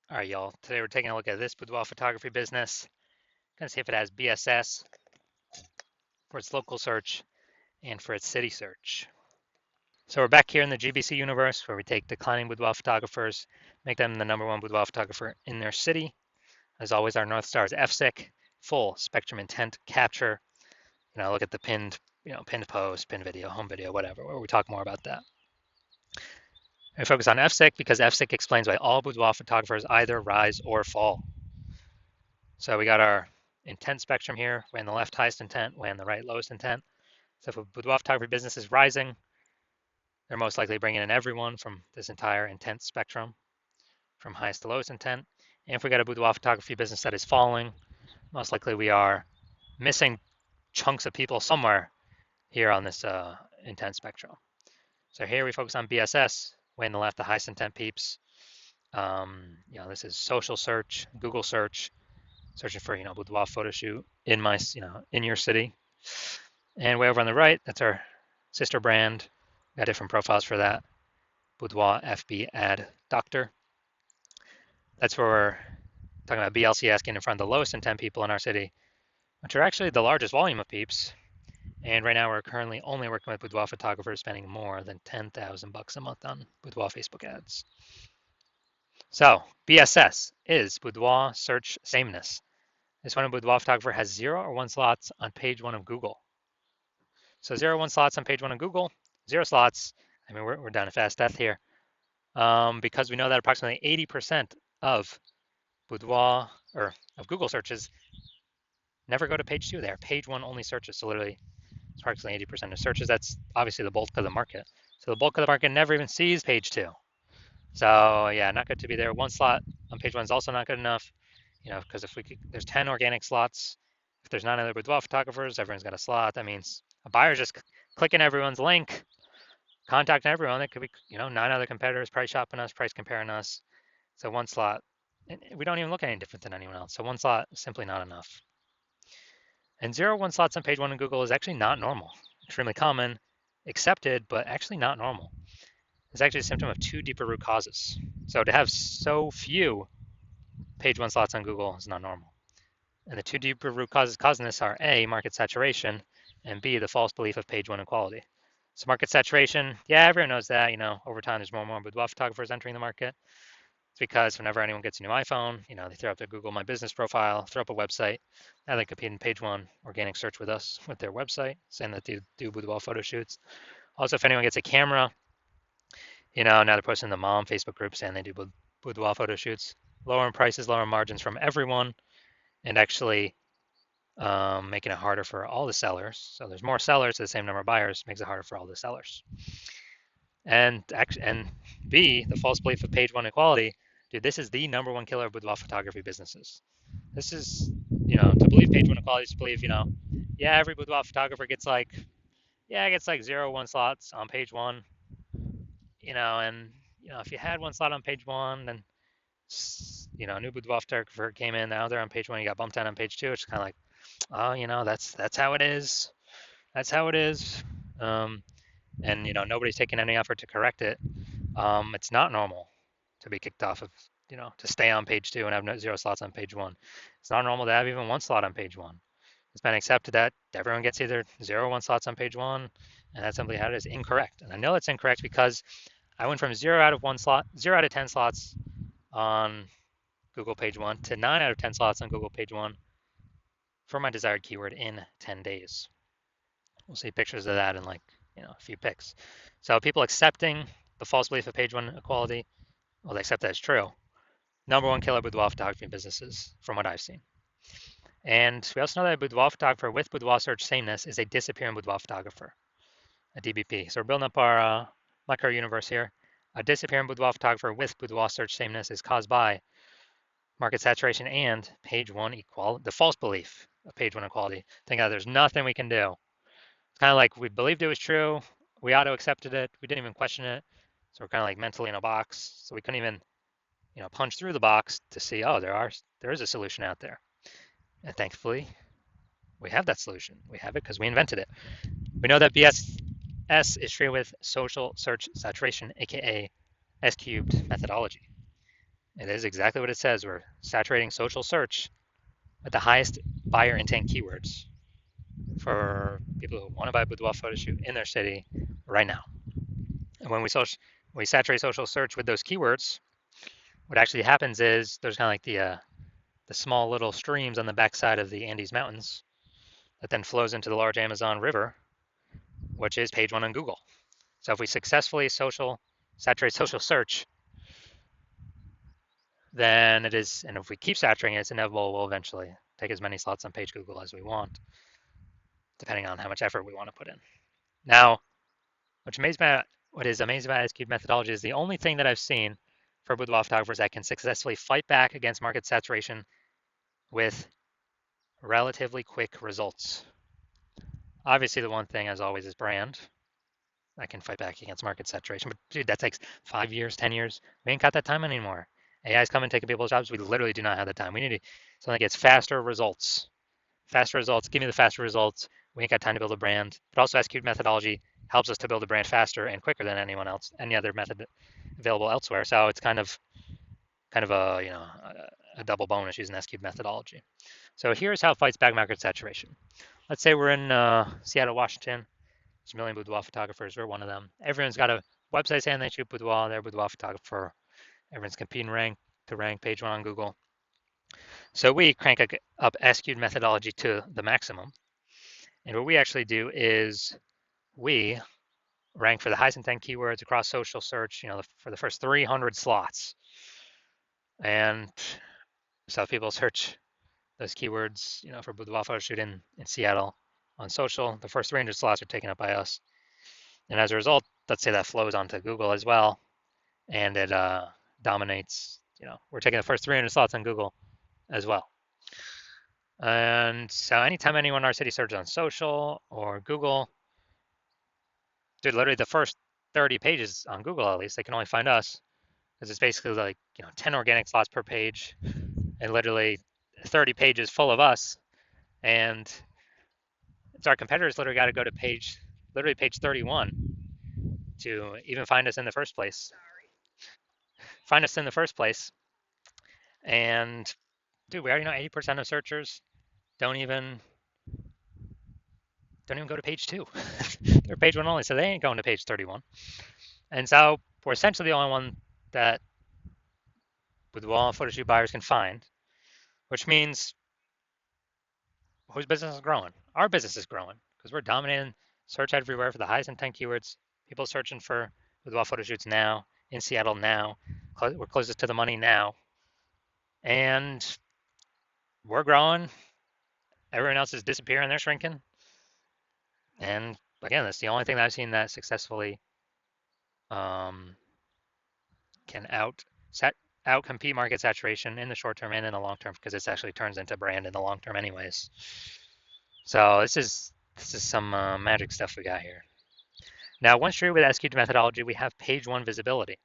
All right, y'all. Today we're taking a look at this boudoir photography business. Gonna see if it has BSS for its local search and for its city search. So we're back here in the GBC universe where we take declining boudoir photographers, make them the #1 boudoir photographer in their city. As always, our North Star is FSIC, full spectrum intent capture. Look at the pinned post, pinned video, home video, whatever, where we talk more about that. We focus on FSIC because FSIC explains why all boudoir photographers either rise or fall. So we got our intent spectrum here, way on the left highest intent, way on the right lowest intent. So if a boudoir photography business is rising, they're most likely bringing in everyone from this entire intent spectrum, from highest to lowest intent. And if we got a boudoir photography business that is falling, most likely we are missing chunks of people somewhere here on this intent spectrum. So here we focus on BSS, way on the left, the highest intent peeps. This is social search, Google search, searching for boudoir photo shoot in my in your city. And way over on the right, that's our sister brand. Got different profiles for that. Boudoir FB Ad Doctor. That's where we're talking about BLC asking in front of the lowest intent people in our city, which are actually the largest volume of peeps. And right now we're currently only working with boudoir photographers spending more than $10,000 a month on boudoir Facebook ads. So BSS is boudoir search sameness. This one, a boudoir photographer has 0 or 1 slots on page 1 of Google. So 0 or 1 slots on page 1 of Google, 0 slots. I mean, we're down to fast death here, because we know that approximately 80% of boudoir or of Google searches never go to page 2. They are page 1 only searches. So literally, it's approximately 80% of searches. That's obviously the bulk of the market. So the bulk of the market never even sees page 2. So yeah, not good to be there. 1 slot on page 1 is also not good enough. Because if there's 10 organic slots. If there's 9 other boudoir photographers, everyone's got a slot. That means a buyer's just clicking everyone's link, contacting everyone. That could be, 9 other competitors price shopping us, price comparing us. So 1 slot, and we don't even look any different than anyone else. So 1 slot is simply not enough. And 0 1 slots on page 1 in Google is actually not normal. Extremely common, accepted, but actually not normal. It's actually a symptom of 2 deeper root causes. So to have so few page 1 slots on Google is not normal. And the 2 deeper root causes causing this are A, market saturation, and B, the false belief of page 1 inequality. So market saturation, yeah, everyone knows that. Over time there's more and more boudoir photographers entering the market. It's because whenever anyone gets a new iPhone, they throw up their Google My Business profile, throw up a website. Now they compete in page 1 organic search with us with their website, saying that they do boudoir photo shoots. Also, if anyone gets a camera, now they're posting in the mom Facebook group saying they do boudoir photo shoots. Lower in prices, lower margins from everyone, and actually making it harder for all the sellers. So there's more sellers to the same number of buyers, makes it harder for all the sellers. And B, the false belief of page 1 equality. Dude, this is the #1 killer of boudoir photography businesses. This is, to believe page 1 equality is to believe, every boudoir photographer gets like 0 1 slots on page 1, and if you had 1 slot on page 1, then a new boudoir photographer came in, now they're on page 1, you got bumped down on page 2. It's kind of like, oh, that's how it is. That's how it is. And nobody's taking any effort to correct it. It's not normal to be kicked off of, to stay on page 2 and have 0 slots on page 1. It's not normal to have even 1 slot on page 1. It's been accepted that everyone gets either 0 or 1 slots on page 1, and that's simply how it is. Incorrect. And I know it's incorrect because I went from 0 out of 1 slot, 0 out of 10 slots on Google page 1 to 9 out of 10 slots on Google page 1 for my desired keyword in 10 days. We'll see pictures of that in a few pics. So people accepting the false belief of page 1 equality, well, they accept that it's true. #1 killer boudoir photography businesses from what I've seen. And we also know that a boudoir photographer with boudoir search sameness is a disappearing boudoir photographer, a DBP. So we're building up our micro universe here. A disappearing boudoir photographer with boudoir search sameness is caused by market saturation and page 1 equality, the false belief of page 1 equality, thinking that there's nothing we can do. It's kind of like we believed it was true, we auto accepted it, we didn't even question it, so we're kind of like mentally in a box, so we couldn't even punch through the box to see, oh, there is a solution out there. And thankfully we have that solution. We have it because we invented it. We know that BSS is treated with social search saturation, aka S cubed methodology. It is exactly what it says. We're saturating social search with the highest buyer intent keywords for people who want to buy a boudoir photo shoot in their city right now. And when we saturate social search with those keywords, what actually happens is there's kind of like the small little streams on the backside of the Andes Mountains that then flows into the large Amazon River, which is page one on Google. So if we successfully saturate social search, then it is, and if we keep saturating it, it's inevitable we'll eventually take as many slots on page Google as we want, depending on how much effort we want to put in. Now, what is amazing about S-cubed methodology is the only thing that I've seen for boudoir photographers that can successfully fight back against market saturation with relatively quick results. Obviously, the one thing, as always, is brand. I can fight back against market saturation, but dude, that takes 5 years, 10 years. We ain't got that time anymore. AI is coming, taking people's jobs. We literally do not have the time. We need something that gets faster results. Faster results. Give me the faster results. We ain't got time to build a brand. But also, S-cubed methodology helps us to build a brand faster and quicker than anyone else, any other method available elsewhere. So it's kind of a double bonus using S-cubed methodology. So here's how it fights back market saturation. Let's say we're in Seattle, Washington. There's a million boudoir photographers. We're one of them. Everyone's got a website saying they shoot boudoir. They're a boudoir photographer. Everyone's competing to rank page one on Google. So we crank up S-cubed methodology to the maximum. And what we actually do is we rank for the highest intent keywords across social search, for the first 300 slots. And so if people search those keywords, for boudoir photo shoot in Seattle on social, the first 300 slots are taken up by us. And as a result, let's say that flows onto Google as well, and it dominates. We're taking the first 300 slots on Google as well. And so anytime anyone in our city searches on social or Google, dude, literally the first 30 pages on Google, at least, they can only find us because it's basically like 10 organic slots per page, and literally 30 pages full of us. And it's our competitors literally got to go to page 31 to even find us in the first place. And dude, we already know 80% of searchers don't even go to page 2. They're page 1 only, so they ain't going to page 31. And so we're essentially the only one that boudoir photo shoot buyers can find, which means whose business is growing? Our business is growing because we're dominating search everywhere for the highest intent keywords. People searching for boudoir photo shoots now in Seattle now. We're closest to the money now, and we're growing. Everyone else is disappearing. They're shrinking. And again, that's the only thing that I've seen that successfully can outcompete market saturation in the short term and in the long term, because it actually turns into brand in the long term anyways. So this is some magic stuff we got here. Now, once you're with S-cubed methodology, we have page 1 visibility.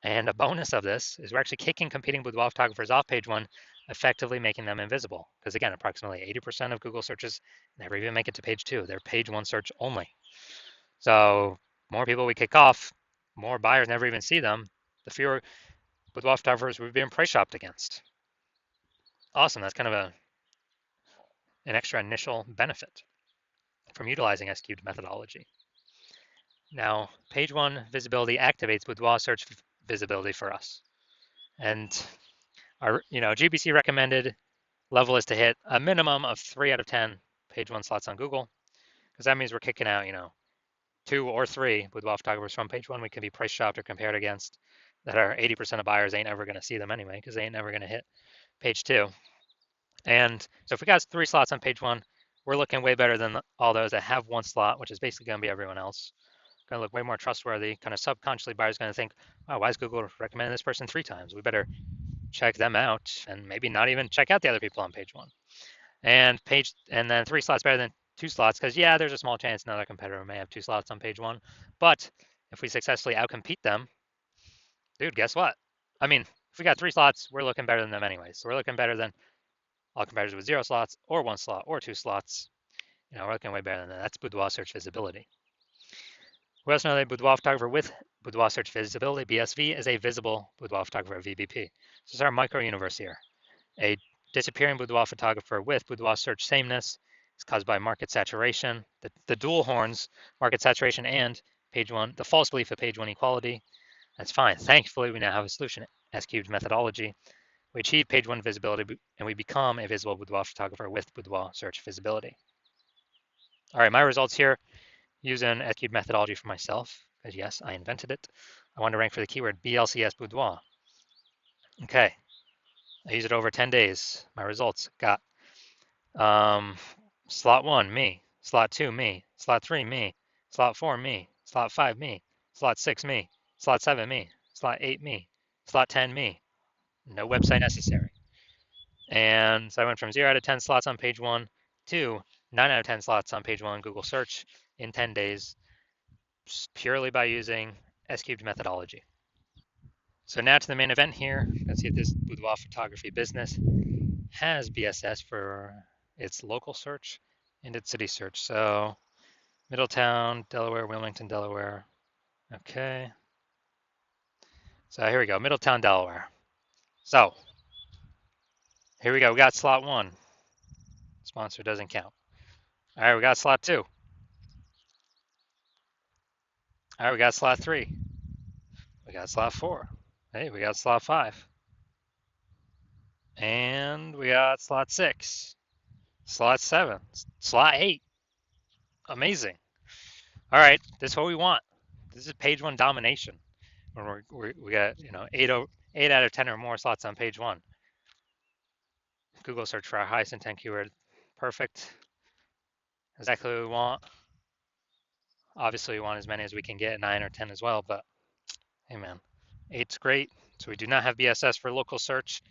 And a bonus of this is we're actually kicking competing boudoir photographers off page 1, effectively making them invisible. Because again, approximately 80% of Google searches never even make it to page 2. They're page 1 search only. So more people we kick off, more buyers never even see them, the fewer boudoir photographers we've been price shopped against. Awesome. That's kind of an extra initial benefit from utilizing S-cubed methodology. Now, page 1 visibility activates boudoir search visibility for us. And our GBC recommended level is to hit a minimum of 3 out of 10 page 1 slots on Google, because that means we're kicking out 2 or 3 boudoir photographers from page 1 we can be price shopped or compared against that are 80% of buyers ain't ever going to see them anyway, because they ain't never going to hit page 2. And so if we got 3 slots on page 1, we're looking way better than all those that have 1 slot, which is basically going to be everyone else. Going to look way more trustworthy. Kind of subconsciously, buyers going to think, "Oh, why is Google recommending this person 3 times? We better check them out, and maybe not even check out the other people on page 1." And then 3 slots better than 2 slots, because yeah, there's a small chance another competitor may have 2 slots on page 1. But if we successfully outcompete them, dude, guess what? I mean, if we got 3 slots, we're looking better than them anyways. So we're looking better than all competitors with 0 slots or 1 slot or 2 slots. We're looking way better than that. That's boudoir search visibility. We also know that boudoir photographer with boudoir search visibility, BSV, is a visible boudoir photographer, VBP. So this is our micro universe here. A disappearing boudoir photographer with boudoir search sameness is caused by market saturation, the dual horns, market saturation, and page one, the false belief of page one equality. That's fine. Thankfully, we now have a solution, S-cubed methodology. We achieve page one visibility, and we become a visible boudoir photographer with boudoir search visibility. All right, my results here using S-cubed methodology for myself, because yes, I invented it. I wanted to rank for the keyword BLCS boudoir. Okay, I used it over 10 days. My results got slot 1, me. Slot 2, me. Slot 3, me. Slot 4, me. Slot 5, me. Slot 6, me. Slot 7, me. Slot 8, me. Slot 10, me. No website necessary. And so I went from 0 out of 10 slots on page 1 to 9 out of 10 slots on page 1 Google search in 10 days, purely by using S-cubed methodology. So now to the main event here. Let's see if this boudoir photography business has BSS for its local search and its city search. So Middletown, Delaware, Wilmington, Delaware. Okay. So here we go, Middletown, Delaware. So here we go, we got slot 1. Sponsor doesn't count. All right, we got slot 2. All right, we got slot 3. We got slot 4. Hey, we got slot 5. And we got slot 6. Slot 7. Slot 8. Amazing. All right, this is what we want. This is page 1 domination. When we got 8 out of 10 or more slots on page 1. Google search for our highest intent keyword. Perfect. Exactly what we want. Obviously, we want as many as we can get, 9 or 10 as well, but hey man, 8's great. So we do not have BSS for local search,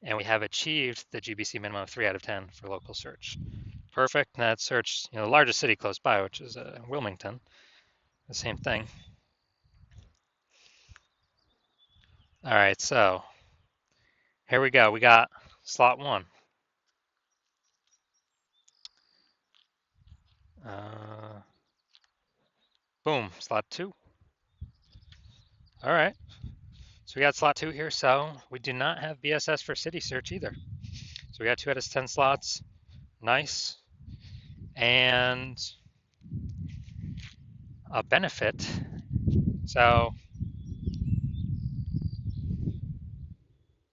and we have achieved the GBC minimum of 3 out of 10 for local search. Perfect. And that search, the largest city close by, which is Wilmington, the same thing. All right, so here we go. We got slot 1. Boom, slot 2. All right, so we got slot 2 here. So we do not have BSS for city search either. So we got 2 out of 10 slots. Nice. And a benefit. So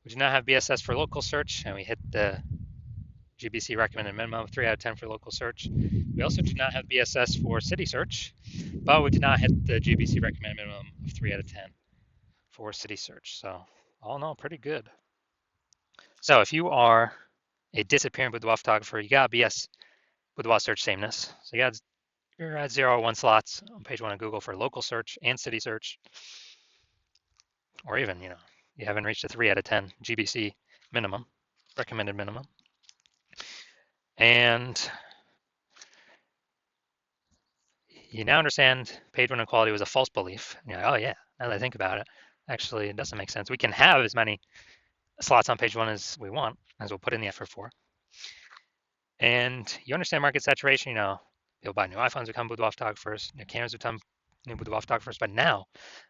we do not have BSS for local search, and we hit the GBC recommended minimum of 3 out of 10 for local search. We also do not have BSS for city search, but we did not hit the GBC recommended minimum of 3 out of 10 for city search. So all in all, pretty good. So if you are a disappearing boudoir photographer, you got BS boudoir search sameness. So you're at 0 or 1 slots on page 1 of Google for local search and city search, or even you haven't reached a 3 out of 10 GBC minimum, recommended minimum. And you now understand page 1 equality was a false belief. And you're like, oh yeah, now that I think about it, actually it doesn't make sense. We can have as many slots on page 1 as we want, as we'll put in the effort for. And you understand market saturation, people buy new iPhones become boudoir photographers, new cameras become new boudoir photographers, but now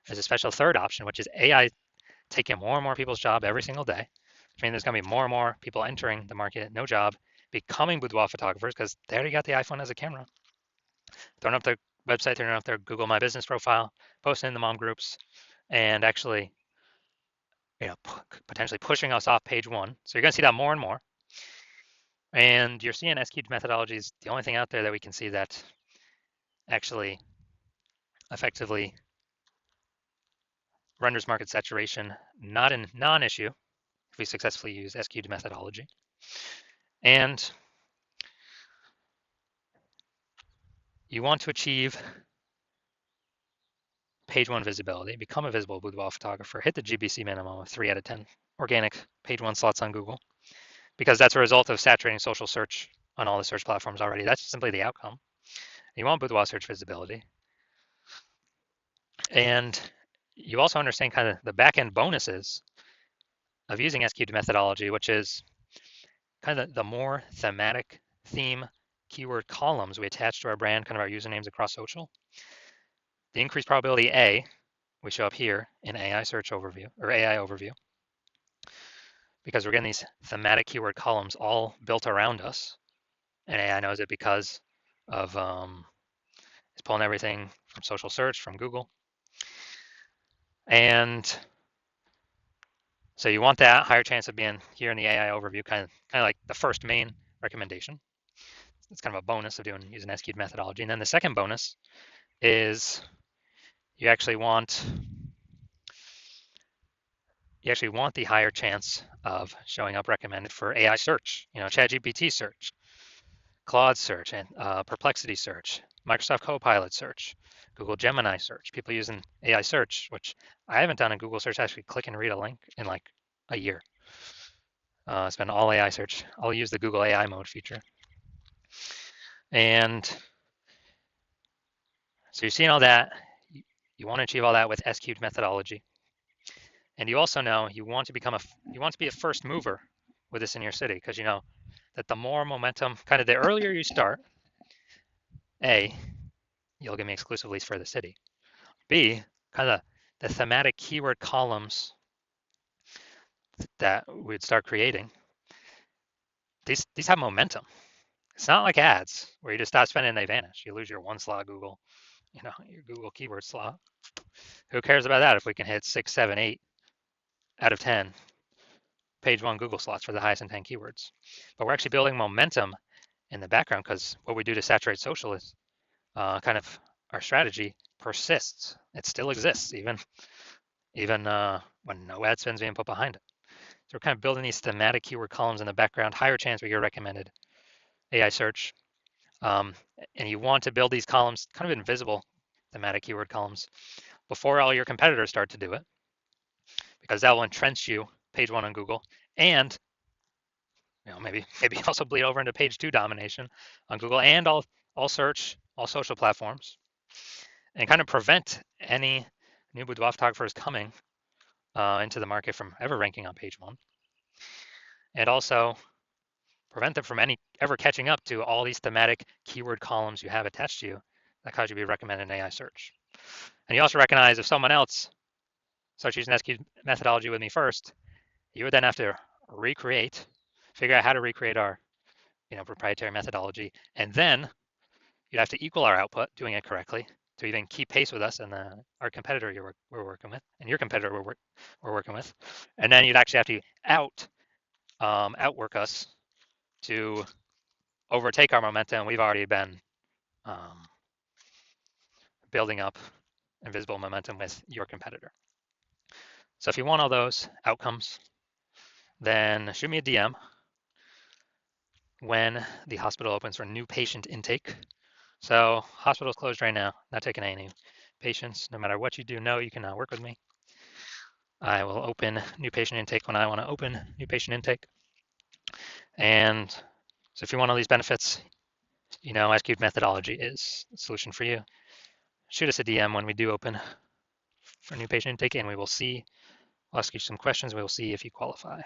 there's a special third option, which is AI taking more and more people's job every single day. I mean, there's gonna be more and more people entering the market, no job, becoming boudoir photographers because they already got the iPhone as a camera. Throwing up their website, throwing up their Google My Business profile, posting in the mom groups, and actually, potentially pushing us off page 1. So you're gonna see that more and more. And you're seeing S-cubed methodology is the only thing out there that we can see that actually effectively renders market saturation not a non-issue if we successfully use S-cubed methodology. And you want to achieve page 1 visibility, become a visible boudoir photographer, hit the GBC minimum of 3 out of 10 organic page 1 slots on Google, because that's a result of saturating social search on all the search platforms already. That's simply the outcome. You want boudoir search visibility. And you also understand kind of the back-end bonuses of using S-cubed methodology, which is kind of the more thematic theme keyword columns we attach to our brand, kind of our usernames across social. The increased probability A, we show up here in AI search overview or AI overview, because we're getting these thematic keyword columns all built around us. And AI knows it because of it's pulling everything from social search, from Google. And so you want that higher chance of being here in the AI overview, kind of like the first main recommendation. It's kind of a bonus of using SQ'd methodology. And then the second bonus is you actually want the higher chance of showing up recommended for AI search, ChatGPT search, Claude search, and Perplexity search, Microsoft Copilot search, Google Gemini search, people using AI search, which I haven't done in Google search, actually click and read a link in like a year. It's been all AI search. I'll use the Google AI mode feature. And so you're seeing all that. You want to achieve all that with SQ'd methodology. And you also know you want to be a first mover with this in your city, because you know that the more momentum, kind of the earlier you start, A, you'll give me exclusive leads for the city. B, kind of the thematic keyword columns that we'd start creating, these have momentum. It's not like ads where you just stop spending and they vanish. You lose your one slot Google, your Google keyword slot. Who cares about that if we can hit 6, 7, 8 out of 10 page one Google slots for the highest intent keywords? But we're actually building momentum in the background, because what we do to saturate social is kind of our strategy persists. It still exists even when no ad spend's being put behind it. So we're kind of building these thematic keyword columns in the background, higher chance we get recommended AI search. And you want to build these columns, kind of invisible thematic keyword columns, before all your competitors start to do it, because that will entrench you page one on Google, and maybe also bleed over into page two domination on Google and all search, all social platforms, and kind of prevent any new boudoir photographers coming into the market from ever ranking on page one, and also prevent them from ever catching up to all these thematic keyword columns you have attached to you that cause you to be recommended in AI search. And you also recognize if someone else starts using SQ methodology with me first, you would then have to figure out how to recreate our proprietary methodology, and then you'd have to equal our output doing it correctly to even keep pace with us and our competitor we're working with, and your competitor we're working with. And then you'd actually have to outwork us to overtake our momentum we've already been building up invisible momentum with your competitor. So if you want all those outcomes, then shoot me a DM when the hospital opens for new patient intake. So hospital's closed right now, not taking any patients. No matter what you do, you can work with me. I will open new patient intake when I want to open new patient intake. And so if you want all these benefits, SQ'd methodology is the solution for you. Shoot us a DM when we do open for new patient intake, and we will see. I'll ask you some questions. We will see if you qualify.